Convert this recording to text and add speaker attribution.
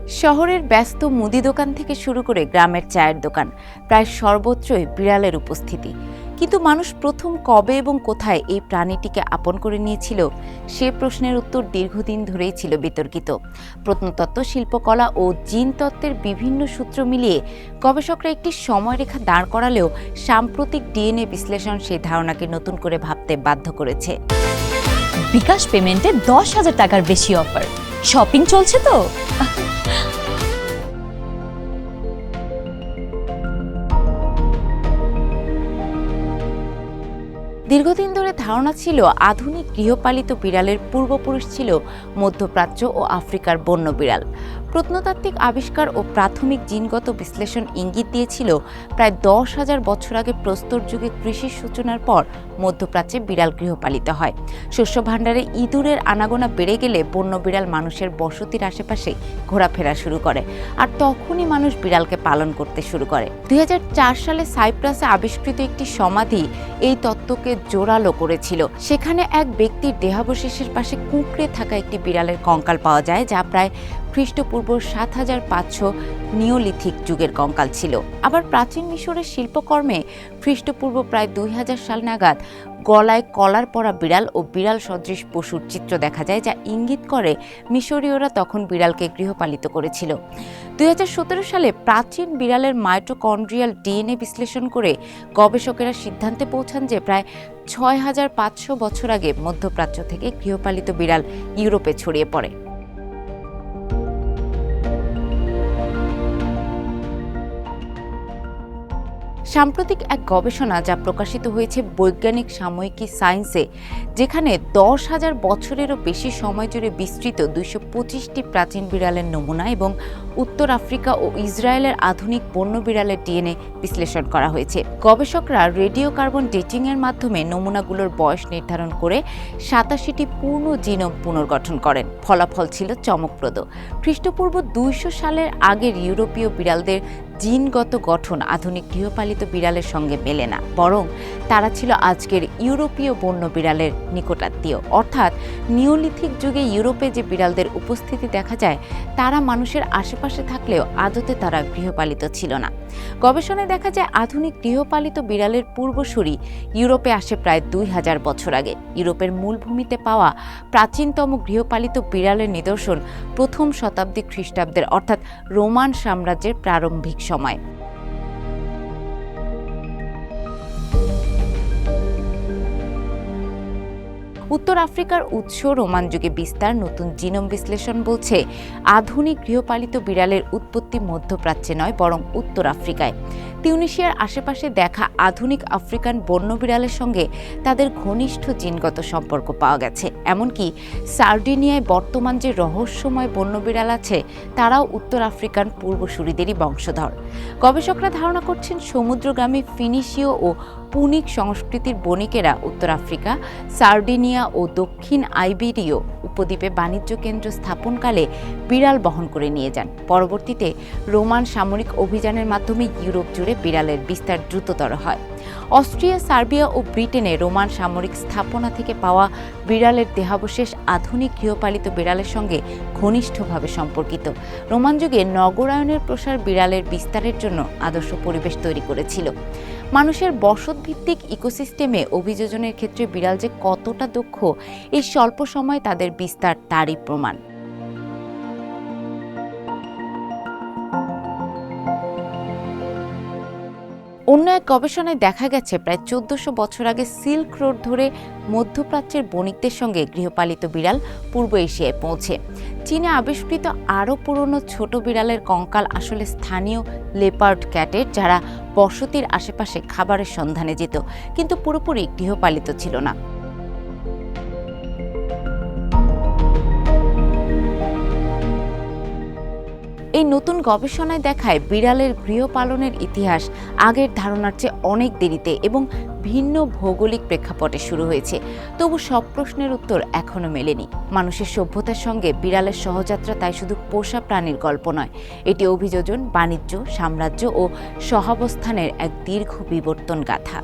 Speaker 1: শহরের ব্যস্ত মুদি দোকান থেকে শুরু করে গ্রামের চায়ের দোকান, প্রায় সর্বত্রই বিড়ালের উপস্থিতি। কিন্তু মানুষ প্রথম কবে এবং কোথায় এই প্রাণীটিকে আপন করে নিয়েছিল, সে প্রশ্নের উত্তর দীর্ঘদিন ধরেই ছিল বিতর্কিত। প্রত্নতত্ত্ব, শিল্পকলা ও জিনতত্ত্বের বিভিন্ন সূত্র মিলিয়ে গবেষকরা একটি সময়রেখা দাঁড় করালেও সাম্প্রতিক ডিএনএ বিশ্লেষণ সেই ধারণাকে নতুন করে ভাবতে বাধ্য করেছে।
Speaker 2: বিকাশ পেমেন্টে 10,000 টাকার বেশি অফার, শপিং চলছে তো।
Speaker 1: দীর্ঘদিন ধরে ধারণা ছিল আধুনিক গৃহপালিত বিড়ালের পূর্বপুরুষ ছিল মধ্যপ্রাচ্য ও আফ্রিকার বন্য বিড়াল। প্রত্নতাত্ত্বিক আবিষ্কার ও প্রাথমিক জিনগত বিশ্লেষণ ইঙ্গিত দিয়েছিল প্রায় 10,000 বছর আগে প্রস্তর যুগে কৃষির সূচনার পর মধ্যপ্রাচ্যে বিড়াল গৃহপালিত হয়। শস্য ভাণ্ডারে ইঁদুরের আনাগোনা বেড়ে গেলে বন্য বিড়াল মানুষের বসতির আশেপাশে ঘোরাফেরা শুরু করে, আর তখনই মানুষ বিড়ালকে পালন করতে শুরু করে। 2004 সালে সাইপ্রাসে আবিষ্কৃত একটি সমাধি এই তত্ত্বকে জোরালো করেছিল। সেখানে এক ব্যক্তির দেহাবশেষের পাশে কুঁকড়ে থাকা একটি বিড়ালের কঙ্কাল পাওয়া যায়, যা প্রায় খ্রিস্টপূর্ব 7,500 নিওলিথিক যুগের কঙ্কাল ছিল। আবার প্রাচীন মিশরের শিল্পকর্মে খ্রিস্টপূর্ব প্রায় 2000 সাল নাগাদ গলায় কলার পরা বিড়াল ও বিড়াল সদৃশ পশুর চিত্র দেখা যায়, যা ইঙ্গিত করে মিশরীয়রা তখন বিড়ালকে গৃহপালিত করেছিল। 2017 সালে প্রাচীন বিড়ালের মাইটোকন্ড্রিয়াল ডিএনএ বিশ্লেষণ করে গবেষকেরা সিদ্ধান্তে পৌঁছান যে প্রায় 6,500 বছর আগে মধ্যপ্রাচ্য থেকে গৃহপালিত বিড়াল ইউরোপে ছড়িয়ে পড়ে। সাম্প্রতিক এক গবেষণা যা প্রকাশিত হয়েছে বৈজ্ঞানিক সাময়িকী সায়েন্সে, যেখানে 10,000 বছরেরও বেশি সময় জুড়ে বিস্তৃত 225টি প্রাচীন বিড়ালের নমুনা এবং উত্তর আফ্রিকা ও ইসরায়েলের আধুনিক বন্য বিড়ালের ডিএনএ বিশ্লেষণ করা হয়েছে। গবেষকরা রেডিও কার্বন ডেটিংয়ের মাধ্যমে নমুনাগুলোর বয়স নির্ধারণ করে 87টি পূর্ণ জিনোম পুনর্গঠন করেন। ফলাফল ছিল চমকপ্রদ। খ্রিস্টপূর্ব 200 সালের আগের ইউরোপীয় বিড়ালদের জিনগত গঠন আধুনিক গৃহপালিত বিড়ালের সঙ্গে মেলে না, বরং তারা ছিল আজকের ইউরোপীয় বন্য বিড়ালের নিকটাত্মীয়। অর্থাৎ নিওলিথিক যুগে ইউরোপে যে বিড়ালদের উপস্থিতি দেখা যায়, তারা মানুষের আশেপাশে থাকলেও আদতে তারা গৃহপালিত ছিল না। গবেষণায় দেখা যায় আধুনিক গৃহপালিত বিড়ালের পূর্বসূরি ইউরোপে আসে প্রায় 2000 বছর আগে। ইউরোপের মূলভূমিতে পাওয়া প্রাচীনতম গৃহপালিত বিড়ালের নিদর্শন প্রথম শতাব্দী খ্রিস্টাব্দের, অর্থাৎ রোমান সাম্রাজ্যের প্রারম্ভিক সময়। উত্তর আফ্রিকার উৎস রোমান যুগে বিস্তার। নতুন জিনোম বিশ্লেষণ বলছে আধুনিক গৃহপালিত বিড়ালের উৎপত্তি মধ্যপ্রাচ্যে নয়, বরং উত্তর আফ্রিকায়। তিউনিসিয়ার আশেপাশে দেখা আধুনিক আফ্রিকান বন্য বিড়ালের সঙ্গে তাদের ঘনিষ্ঠ জিনগত সম্পর্ক পাওয়া গেছে। এমনকি সার্ডিনিয়ায় বর্তমান যে রহস্যময় বন্য বিড়াল আছে, তারাও উত্তর আফ্রিকান পূর্বসূরিদেরই বংশধর। গবেষকরা ধারণা করছেন সমুদ্রগামী ফিনিশীয় ও পুনিক সংস্কৃতির বণিকেরা উত্তর আফ্রিকা, সার্ডিনিয়া ও দক্ষিণ আইবেরীয় উপদ্বীপে বাণিজ্য কেন্দ্র স্থাপনকালে বিড়াল বহন করে নিয়ে যান। পরবর্তীতে রোমান সামরিক অভিযানের মাধ্যমে ইউরোপ জুড়ে বিড়ালের বিস্তার দ্রুততর হয়। অস্ট্রিয়া, সার্বিয়া ও ব্রিটেনে রোমান সামরিক স্থাপনা থেকে পাওয়া বিড়ালের দেহাবশেষ আধুনিক গৃহপালিত বিড়ালের সঙ্গে ঘনিষ্ঠভাবে সম্পর্কিত। রোমান যুগে নগরায়নের প্রসার বিড়ালের বিস্তারের জন্য আদর্শ পরিবেশ তৈরি করেছিল। মানুষের বসতভিত্তিক ইকোসিস্টেমে অভিযোজনের ক্ষেত্রে বিড়াল যে কতটা দক্ষ, এই স্বল্প সময়ে তাদের বিস্তার তারই প্রমাণ। অন্য এক গবেষণায় দেখা গেছে প্রায় 1400 বছর আগে সিল্ক রোড ধরে মধ্যপ্রাচ্যের বণিকদের সঙ্গে গৃহপালিত বিড়াল পূর্ব এশিয়ায় পৌঁছে। চীনে আবিষ্কৃত আরও পুরনো ছোট বিড়ালের কঙ্কাল আসলে স্থানীয় লেপার্ড ক্যাটের, যারা বসতির আশেপাশে খাবারের সন্ধানে যেত, কিন্তু পুরোপুরি গৃহপালিত ছিল না। এই নতুন গবেষণায় দেখায় বিড়ালের গৃহপালনের ইতিহাস আগের ধারণার চেয়ে অনেক দেরিতে এবং ভিন্ন ভৌগোলিক প্রেক্ষাপটে শুরু হয়েছে। তবু সব প্রশ্নের উত্তর এখনো মেলেনি। মানুষের সভ্যতার সঙ্গে বিড়ালের সহযাত্রা তাই শুধু পোষা প্রাণীর গল্প নয়, এটি অভিযোজন, বাণিজ্য, সাম্রাজ্য ও সহাবস্থানের এক দীর্ঘ বিবর্তন গাথা।